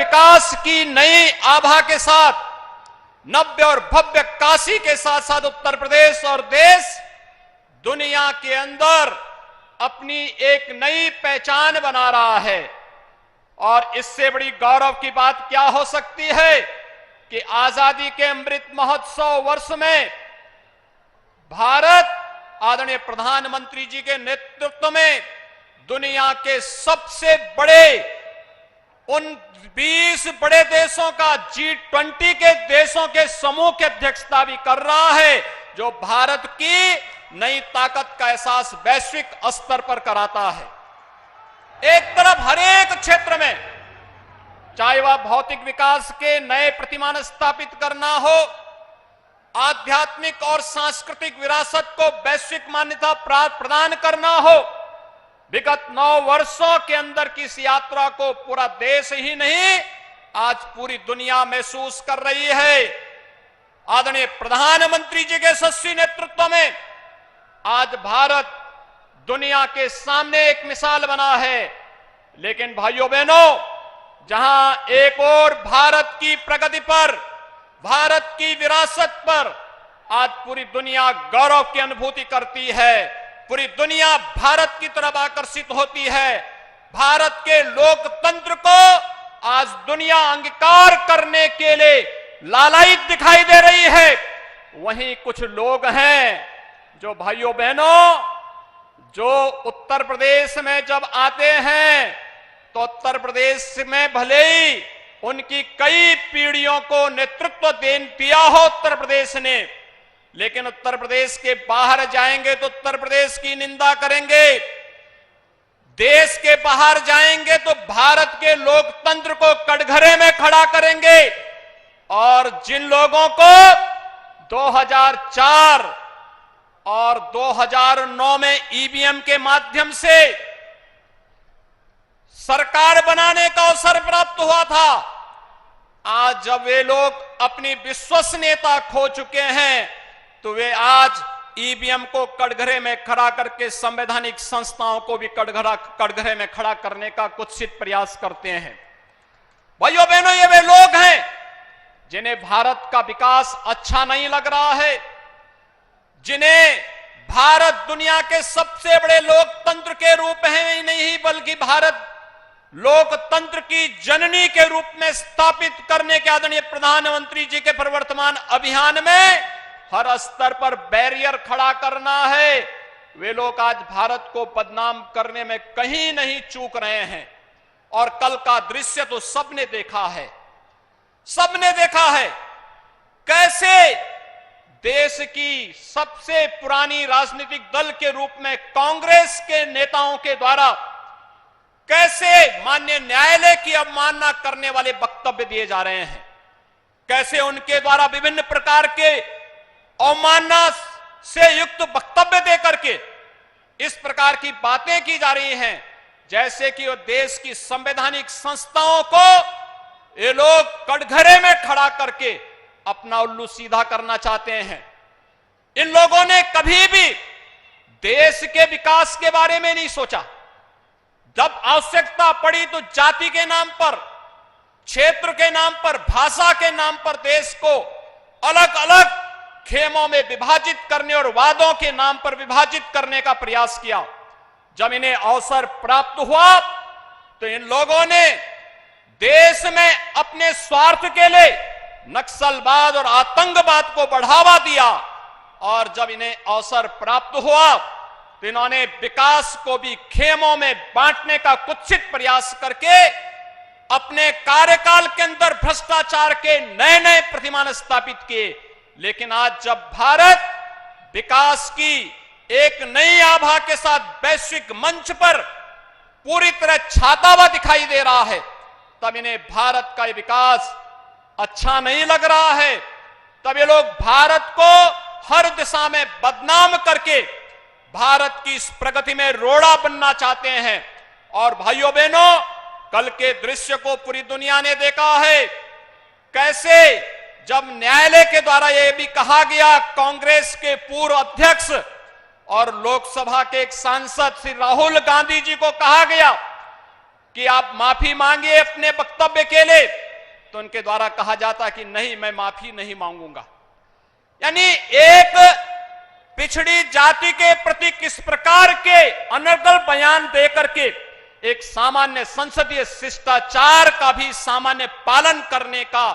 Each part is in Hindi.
विकास की नई आभा के साथ, नव्य और भव्य काशी के साथ साथ उत्तर प्रदेश और देश दुनिया के अंदर अपनी एक नई पहचान बना रहा है। और इससे बड़ी गौरव की बात क्या हो सकती है कि आजादी के अमृत महोत्सव वर्ष में भारत आदरणीय प्रधानमंत्री जी के नेतृत्व में दुनिया के सबसे बड़े उन 20 बड़े देशों का G20 के देशों के समूह की अध्यक्षता भी कर रहा है, जो भारत की नई ताकत का एहसास वैश्विक स्तर पर कराता है। एक तरफ हर एक क्षेत्र में, चाहे वह भौतिक विकास के नए प्रतिमान स्थापित करना हो, आध्यात्मिक और सांस्कृतिक विरासत को वैश्विक मान्यता प्रदान करना हो, विगत 9 वर्षों के अंदर की इस यात्रा को पूरा देश ही नहीं आज पूरी दुनिया महसूस कर रही है। आदरणीय प्रधानमंत्री जी के यशस्वी नेतृत्व में आज भारत दुनिया के सामने एक मिसाल बना है। लेकिन भाइयों बहनों, जहां एक और भारत की प्रगति पर, भारत की विरासत पर आज पूरी दुनिया गौरव की अनुभूति करती है, पूरी दुनिया भारत की तरफ आकर्षित होती है, भारत के लोकतंत्र को आज दुनिया अंगीकार करने के लिए लालायित दिखाई दे रही है, वहीं कुछ लोग हैं जो भाइयों बहनों, जो उत्तर प्रदेश में जब आते हैं तो उत्तर प्रदेश में भले ही उनकी कई पीढ़ियों को नेतृत्व दिया हो उत्तर प्रदेश ने, लेकिन उत्तर प्रदेश के बाहर जाएंगे तो उत्तर प्रदेश की निंदा करेंगे, देश के बाहर जाएंगे तो भारत के लोकतंत्र को कटघरे में खड़ा करेंगे। और जिन लोगों को 2004 और 2009 में ईवीएम के माध्यम से सरकार बनाने का अवसर प्राप्त हुआ था, आज जब वे लोग अपनी विश्वसनीयता खो चुके हैं तो वे आज ईवीएम को कटघरे में खड़ा करके संवैधानिक संस्थाओं को भी कटघरे में खड़ा करने का कुत्सित प्रयास करते हैं। भाइयों बहनों, ये वे लोग हैं जिन्हें भारत का विकास अच्छा नहीं लग रहा है, जिन्हें भारत दुनिया के सबसे बड़े लोकतंत्र के रूप में ही नहीं बल्कि भारत लोकतंत्र की जननी के रूप में स्थापित करने के आदरणीय प्रधानमंत्री जी के प्रवर्तमान अभियान में हर स्तर पर बैरियर खड़ा करना है। वे लोग आज भारत को बदनाम करने में कहीं नहीं चूक रहे हैं। और कल का दृश्य तो सबने देखा है, सबने देखा है कैसे देश की सबसे पुरानी राजनीतिक दल के रूप में कांग्रेस के नेताओं के द्वारा कैसे माननीय न्यायालय की अवमानना करने वाले वक्तव्य दिए जा रहे हैं, कैसे उनके द्वारा विभिन्न प्रकार के अवमानना से युक्त वक्तव्य देकर के इस प्रकार की बातें की जा रही हैं जैसे कि वो देश की संवैधानिक संस्थाओं को ये लोग कटघरे में खड़ा करके अपना उल्लू सीधा करना चाहते हैं। इन लोगों ने कभी भी देश के विकास के बारे में नहीं सोचा। जब आवश्यकता पड़ी तो जाति के नाम पर, क्षेत्र के नाम पर, भाषा के नाम पर देश को अलग अलग खेमों में विभाजित करने और वादों के नाम पर विभाजित करने का प्रयास किया। जब इन्हें अवसर प्राप्त हुआ तो इन लोगों ने देश में अपने स्वार्थ के लिए नक्सलवाद और आतंकवाद को बढ़ावा दिया। और जब इन्हें अवसर प्राप्त हुआ तो इन्होंने विकास को भी खेमों में बांटने का कुत्सित प्रयास करके अपने कार्यकाल के अंदर भ्रष्टाचार के नए नए प्रतिमान स्थापित किए। लेकिन आज जब भारत विकास की एक नई आभा के साथ वैश्विक मंच पर पूरी तरह छाता हुआ दिखाई दे रहा है, तब इन्हें भारत का विकास अच्छा नहीं लग रहा है। तब ये लोग भारत को हर दिशा में बदनाम करके भारत की इस प्रगति में रोड़ा बनना चाहते हैं। और भाइयों बहनों, कल के दृश्य को पूरी दुनिया ने देखा है, कैसे जब न्यायालय के द्वारा यह भी कहा गया, कांग्रेस के पूर्व अध्यक्ष और लोकसभा के एक सांसद श्री राहुल गांधी जी को कहा गया कि आप माफी मांगिए अपने वक्तव्य के लिए, तो उनके द्वारा कहा जाता कि नहीं, मैं माफी नहीं मांगूंगा। यानी एक पिछड़ी जाति के प्रति किस प्रकार के अनर्गल बयान देकर के एक सामान्य संसदीय शिष्टाचार का भी सामान्य पालन करने का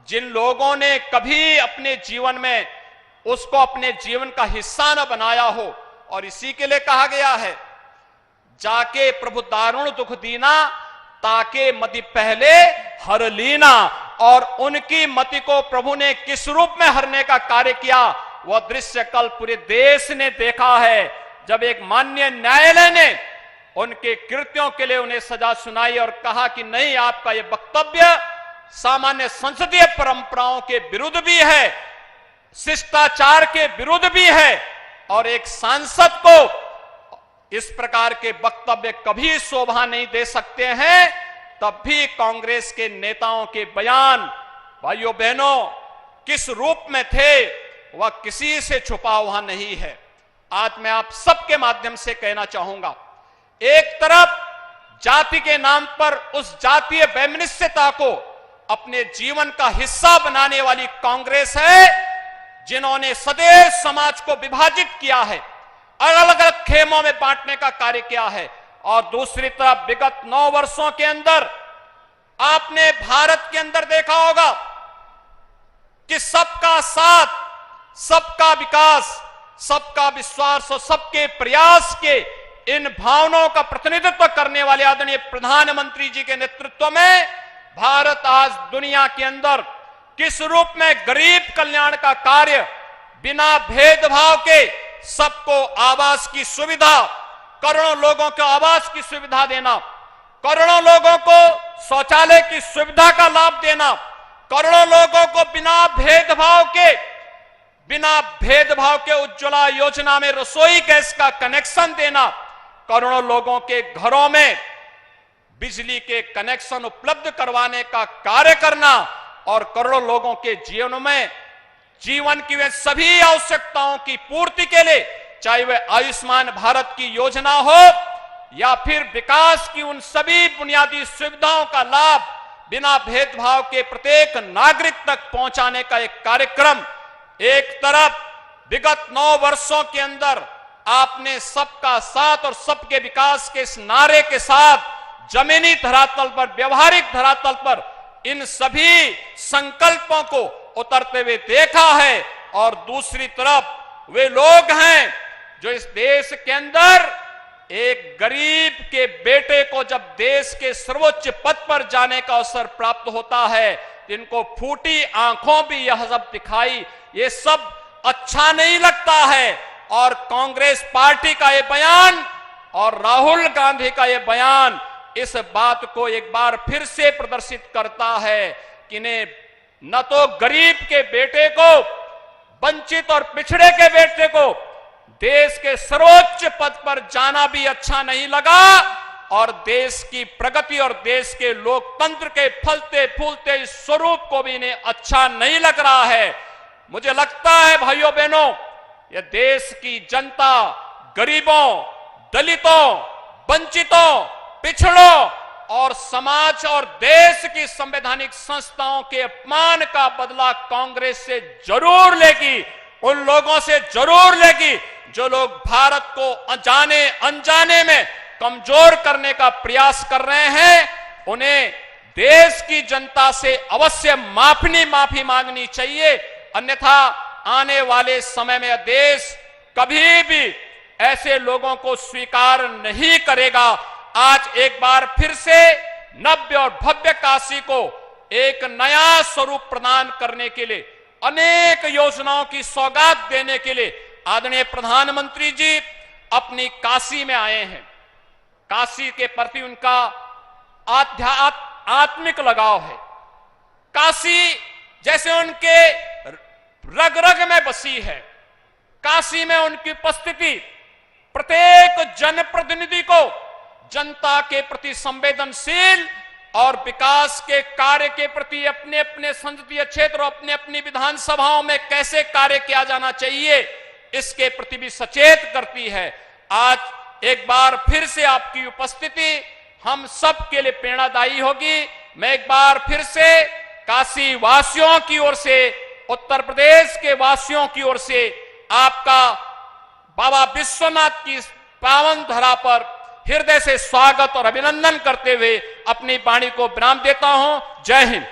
जिन लोगों ने कभी अपने जीवन में उसको अपने जीवन का हिस्सा न बनाया हो, और इसी के लिए कहा गया है, जाके प्रभु दारुण दुख दीना, ताके मति पहले हर लीना। और उनकी मति को प्रभु ने किस रूप में हरने का कार्य किया, वह दृश्य कल पूरे देश ने देखा है, जब एक माननीय न्यायालय ने उनके कृत्यों के लिए उन्हें सजा सुनाई और कहा कि नहीं, आपका यह वक्तव्य सामान्य संसदीय परंपराओं के विरुद्ध भी है, शिष्टाचार के विरुद्ध भी है, और एक सांसद को इस प्रकार के वक्तव्य कभी शोभा नहीं दे सकते हैं। तब भी कांग्रेस के नेताओं के बयान, भाइयों बहनों, किस रूप में थे वह किसी से छुपा हुआ नहीं है। आज मैं आप सबके माध्यम से कहना चाहूंगा, एक तरफ जाति के नाम पर उस जातीय वैमनस्यता को अपने जीवन का हिस्सा बनाने वाली कांग्रेस है, जिन्होंने सदैव समाज को विभाजित किया है, अलग अलग खेमों में बांटने का कार्य किया है। और दूसरी तरफ विगत 9 वर्षों के अंदर आपने भारत के अंदर देखा होगा कि सबका साथ, सबका विकास, सबका विश्वास और सबके प्रयास के इन भावनाओं का प्रतिनिधित्व करने वाले आदरणीय प्रधानमंत्री जी के नेतृत्व में भारत आज दुनिया के अंदर किस रूप में गरीब कल्याण का कार्य बिना भेदभाव के सबको आवास की सुविधा, करोड़ों लोगों को आवास की सुविधा देना, करोड़ों लोगों को शौचालय की सुविधा का लाभ देना, करोड़ों लोगों को बिना भेदभाव के उज्ज्वला योजना में रसोई गैस का कनेक्शन देना, करोड़ों लोगों के घरों में बिजली के कनेक्शन उपलब्ध करवाने का कार्य करना, और करोड़ों लोगों के जीवन की वे सभी आवश्यकताओं की पूर्ति के लिए, चाहे वह आयुष्मान भारत की योजना हो या फिर विकास की उन सभी बुनियादी सुविधाओं का लाभ बिना भेदभाव के प्रत्येक नागरिक तक पहुंचाने का एक कार्यक्रम। एक तरफ विगत 9 वर्षों के अंदर आपने सबका साथ और सबके विकास के इस नारे के साथ जमीनी धरातल पर, व्यवहारिक धरातल पर इन सभी संकल्पों को उतरते हुए देखा है, और दूसरी तरफ वे लोग हैं जो इस देश के अंदर एक गरीब के बेटे को जब देश के सर्वोच्च पद पर जाने का अवसर प्राप्त होता है, जिनको फूटी आंखों भी यह सब दिखाई, ये सब अच्छा नहीं लगता है। और कांग्रेस पार्टी का ये बयान और राहुल गांधी का ये बयान इस बात को एक बार फिर से प्रदर्शित करता है कि ने न तो गरीब के बेटे को, वंचित और पिछड़े के बेटे को देश के सर्वोच्च पद पर जाना भी अच्छा नहीं लगा, और देश की प्रगति और देश के लोकतंत्र के फलते फूलते इस स्वरूप को भी इन्हें अच्छा नहीं लग रहा है। मुझे लगता है भाइयों बहनों, यह देश की जनता गरीबों, दलितों, वंचितों, पिछड़ों और समाज और देश की संवैधानिक संस्थाओं के अपमान का बदला कांग्रेस से जरूर लेगी, उन लोगों से जरूर लेगी जो लोग भारत को जाने अनजाने में कमजोर करने का प्रयास कर रहे हैं। उन्हें देश की जनता से अवश्य माफी मांगनी चाहिए, अन्यथा आने वाले समय में देश कभी भी ऐसे लोगों को स्वीकार नहीं करेगा। आज एक बार फिर से नव्य और भव्य काशी को एक नया स्वरूप प्रदान करने के लिए, अनेक योजनाओं की सौगात देने के लिए आदरणीय प्रधानमंत्री जी अपनी काशी में आए हैं। काशी के प्रति उनका आत्मिक लगाव है। काशी जैसे उनके रग रग में बसी है। काशी में उनकी उपस्थिति प्रत्येक जनप्रतिनिधि को जनता के प्रति संवेदनशील और विकास के कार्य के प्रति अपने अपने संसदीय क्षेत्र, अपने अपनी विधानसभाओं में कैसे कार्य किया जाना चाहिए, इसके प्रति भी सचेत करती है। आज एक बार फिर से आपकी उपस्थिति हम सब के लिए प्रेरणादायी होगी। मैं एक बार फिर से काशी वासियों की ओर से, उत्तर प्रदेश के वासियों की ओर से आपका बाबा विश्वनाथ की पावन धरा पर हृदय से स्वागत और अभिनंदन करते हुए अपनी वाणी को विराम देता हूं। जय हिंद।